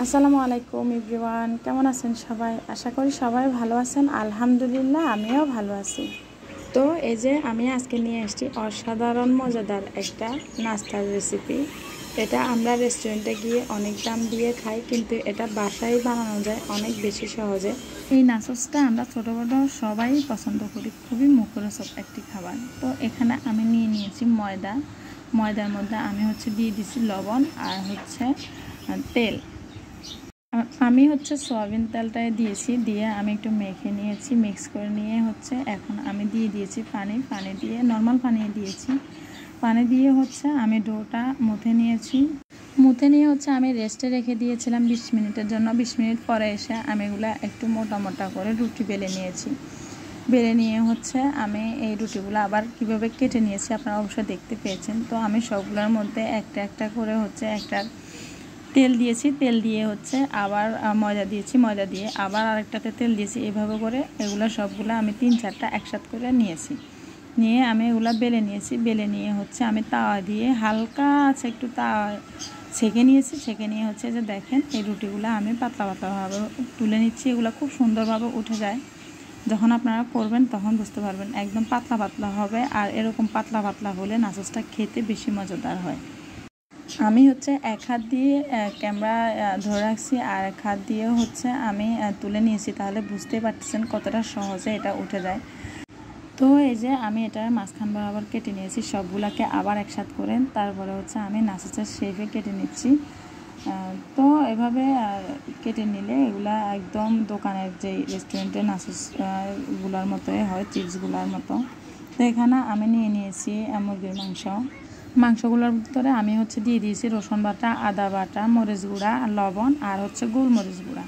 আসসালামু আলাইকুম এভরিওয়ান, কেমন আছেন সবাই? আশা করি সবাই ভালো আছেন। আলহামদুলিল্লাহ, আমিও ভালো আছি। তো এই যে আমি আজকে নিয়ে এসেছি অসাধারণ মজাদার একটা নাস্তার রেসিপি। এটা আমরা রেস্টুরেন্টে গিয়ে অনেক দাম দিয়ে খাই, কিন্তু এটা বাসায় বানানো যায় অনেক বেশি সহজে। এই নাচসটা আমরা ছোটো বড়ো সবাই পছন্দ করি, খুবই মুখরোচক একটি খাবার। তো এখানে আমি নিয়ে নিয়েছি ময়দার মধ্যে আমি দিয়ে দিছি লবণ আর তেল। আমি সয়াবিন তেলটাই দিয়েছি, দিয়ে আমি একটু মেখে নিয়েছি, মিক্স করে নিয়ে এখন আমি দিয়ে দিয়েছি পানি দিয়ে নর্মাল পানি দিয়েছি। পানি দিয়ে আমি ডোটা মুথে নিয়ে আমি রেস্টে রেখে দিয়েছিলাম 20 মিনিটের জন্য। 20 মিনিট পরে এসে আমি এগুলা একটু মোটা মোটা করে রুটি বেলে নিয়েছি। বেলে নিয়ে আমি এই রুটিগুলো আবার কিভাবে কেটে নিয়েছি আপনারা অবশ্যই দেখতে পেয়েছেন। তো আমি সবগুলোর মধ্যে একটা একটা করে একটা তেল দিয়েছি, তেল দিয়ে আবার ময়দা দিয়েছি, ময়দা দিয়ে আবার আরেকটাতে তেল দিয়েছি। এভাবে করে এগুলো সবগুলো আমি 3-4টা একসাথে করে নিয়ে আমি এগুলো বেলে নিয়েছি। বেলে নিয়ে আমি তাওয়া দিয়ে হালকা একটু তাওয়া ছেঁকে নিয়েছি। ছেঁকে নিয়ে যে দেখেন এই রুটিগুলো আমি পাতলা পাতলাভাবে তুলে নিচ্ছি। এগুলো খুব সুন্দরভাবে উঠে যায়, যখন আপনারা করবেন তখন বুঝতে পারবেন একদম পাতলা পাতলা হবে। আর এরকম পাতলা পাতলা হলে নাচসটা খেতে বেশি মজাদার হয়। আমি এক হাত দিয়ে ক্যামেরা ধরে রাখছি আর এক হাত দিয়ে আমি তুলে নিয়েছি, তাহলে বুঝতে পারতেছেন কতটা সহজে এটা উঠে যায়। তো এই যে আমি এটা মাঝখান বরাবর কেটে নিয়েছি সবগুলাকে আবার একসাথে করে, তারপরে আমি নাচসের শেপে কেটে নিচ্ছি। তো এভাবে কেটে নিলে এগুলা একদম দোকানের যে রেস্টুরেন্টের নাচসগুলোর মতোই হয়, চিপসগুলোর মতো। তো এখানে আমি নিয়ে নিয়েছি মুরগির মাংসগুলোর ভিতরে আমি দিয়ে দিয়েছি রসুন বাটা, আদা বাটা, মরিচ গুঁড়া, লবণ আর গোলমরিচ গুঁড়া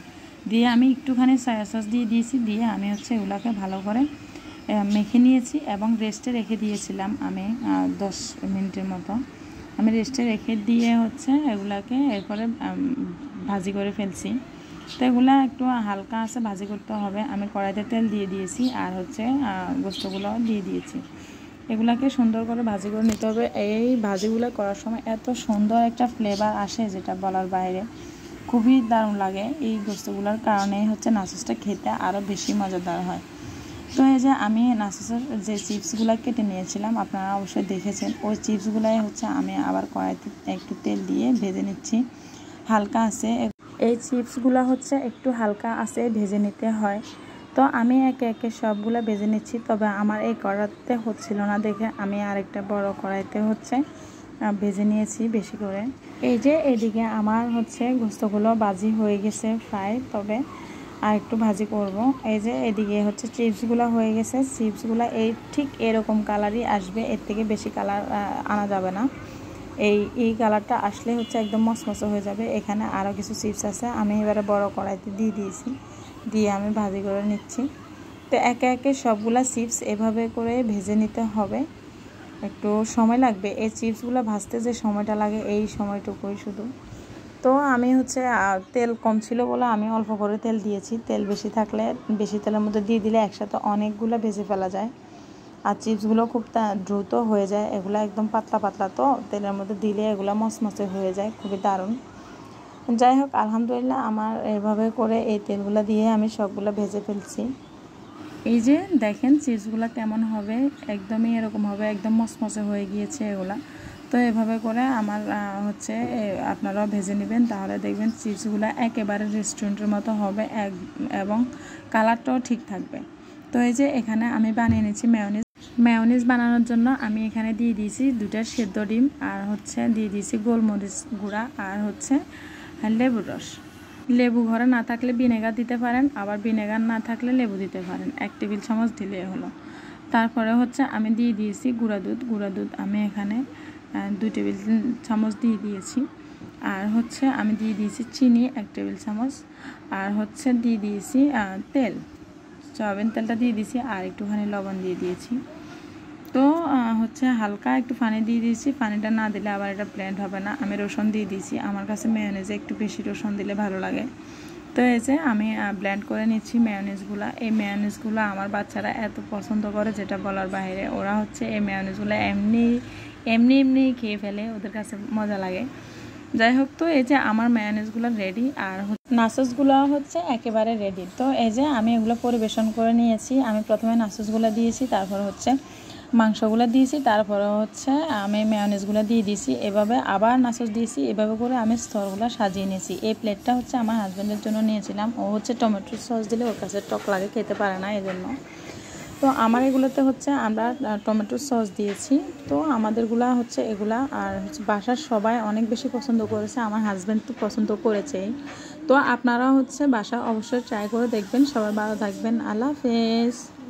দিয়ে আমি একটুখানি সয়া সস দিয়ে দিয়েছি। দিয়ে আমি এগুলাকে ভালো করে মেখে নিয়েছি এবং রেস্টে রেখে দিয়েছিলাম আমি 10 মিনিটের মতো। আমি রেস্টে রেখে দিয়ে এগুলাকে এরপরে ভাজি করে ফেলছি। তো এগুলা একটু হালকা ভাজি করতে হবে। আমি কড়াইতে তেল দিয়ে দিয়েছি আর গোস্তগুলো দিয়ে দিয়েছি। এগুলাকে সুন্দর করে ভাজি করে নিতে হবে। এই ভাজিগুলো করার সময় এত সুন্দর একটা ফ্লেভার আসে যেটা বলার বাইরে, খুবই দারুণ লাগে। এই গোস্তগুলোর কারণেই নাচসটা খেতে আরও বেশি মজাদার হয়। তো এই যে আমি নাচসের যে চিপসগুলো কেটে নিয়েছিলাম আপনারা অবশ্যই দেখেছেন, ওই চিপসগুলাই আমি আবার কড়াইতে একটু তেল দিয়ে ভেজে নিচ্ছি হালকা আছে। এই চিপসগুলো একটু হালকা আছে ভেজে নিতে হয়। তো আমি একে একে সবগুলো ভেজে নিচ্ছি, তবে আমার এই কড়াইতে হচ্ছিল না দেখে আমি আরেকটা বড় কড়াইতে ভেজে নিয়েছি বেশি করে। এই যে এদিকে আমার গোস্তগুলো ভাজি হয়ে গেছে ফ্রাই, তবে আর একটু ভাজি করব। এই যে এদিকে চিপসগুলো হয়ে গেছে। চিপসগুলো ঠিক এরকম কালারই আসবে, এর থেকে বেশি কালার আনা যাবে না। এই কালারটা আসলে একদম মচমচে হয়ে যাবে। এখানে আরও কিছু চিপস আছে, আমি এবারে বড় কড়াইতে দিয়ে দিয়েছি, দিয়ে আমি ভাজি করে নিচ্ছি। তো একে একে সবগুলা চিপস এভাবে করে ভেজে নিতে হবে, একটু সময় লাগবে। এই চিপসগুলো ভাজতে যে সময়টা লাগে এই সময়টুকুই শুধু। তো আমি তেল কম ছিল বলে আমি অল্প করে তেল দিয়েছি। তেল বেশি থাকলে বেশি তেলের মধ্যে দিয়ে দিলে একসাথে অনেকগুলো ভেজে ফেলা যায়, আর চিপসগুলো খুব দ্রুত হয়ে যায়। এগুলো একদম পাতলা পাতলা, তো তেলের মধ্যে দিলে এগুলো মচমচে হয়ে যায়, খুবই দারুণ। যাই হোক, আলহামদুলিল্লাহ আমার এভাবে করে এই তেলগুলো দিয়ে আমি সবগুলো ভেজে ফেলছি। এই যে দেখেন চিপসগুলো কেমন হবে, একদমই এরকম হবে, একদম মচমচে হয়ে গিয়েছে এগুলা। তো এভাবে করে আমার আপনারাও ভেজে নেবেন, তাহলে দেখবেন চিপসগুলো একেবারে রেস্টুরেন্টের মতো হবে এবং কালারটাও ঠিক থাকবে। তো এই যে এখানে আমি বানিয়ে নিচ্ছি মেয়োনিজ বানানোর জন্য আমি এখানে দিয়ে দিয়েছি 2টা সেদ্ধ ডিম আর দিয়ে দিয়েছি গোলমরিচ গুঁড়া আর লেবুর রস। লেবু ঘরে না থাকলে ভিনেগার দিতে পারেন, আবার ভিনেগার না থাকলে লেবু দিতে পারেন, 1 টেবিল চামচ দিলে হলো। তারপরে আমি দিয়ে দিয়েছি গুঁড়া দুধ আমি এখানে 2 টেবিল চামচ দিয়ে দিয়েছি। আর আমি দিয়ে দিয়েছি চিনি 1 টেবিল চামচ, আর দিয়ে দিয়েছি তেল, সয়াবিন তেলটা দিয়ে দিয়েছি, আর একটুখানি লবণ দিয়ে দিয়েছি। তো হালকা একটু পানি দিয়ে দিয়েছি, পানিটা না দিলে আবার এটা ব্লেন্ড হবে না। আমি রসুন দিয়ে দিয়েছি, আমার কাছে মেয়োনিজে একটু বেশি রসুন দিলে ভালো লাগে। তো এই যে আমি ব্লেন্ড করে নিচ্ছি মেয়োনিজগুলো। এই মেয়োনিজগুলো আমার বাচ্চারা এত পছন্দ করে যেটা বলার বাইরে। ওরা এই মেয়োনিজগুলো এমনি খেয়ে ফেলে, ওদের কাছে মজা লাগে। যাই হোক, তো এই যে আমার মায়োনেজগুলো রেডি, আর নাচসগুলো হচ্ছে একেবারে রেডি। তো এই যে আমি এগুলো পরিবেশন করে নিয়েছি। আমি প্রথমে নাচসগুলো দিয়েছি, তারপর হচ্ছে মাংসগুলো দিয়েছি, তারপরে হচ্ছে আমি মায়োনেজগুলো দিয়ে দিয়েছি, এভাবে আবার নাচস দিয়েছি। এভাবে করে আমি স্তরগুলো সাজিয়ে নিয়েছি। এই প্লেটটা হচ্ছে আমার হাজব্যান্ডের জন্য নিয়েছিলাম। ও হচ্ছে টমেটো সস দিলে ওর কাছে টক লাগে, খেতে পারে না, এই জন্য। তো আমার এগুলোতে হচ্ছে আমরা টমেটো সস দিয়েছি। তো আমাদেরগুলা হচ্ছে এগুলা, আর হচ্ছে বাসার সবাই অনেক বেশি পছন্দ করেছে, আমার হাজব্যান্ড তো পছন্দ করেছেই। তো আপনারা হচ্ছে বাসা অবশ্যই ট্রাই করে দেখবেন। সবাই ভালো থাকবেন, আল্লাহ হাফেজ।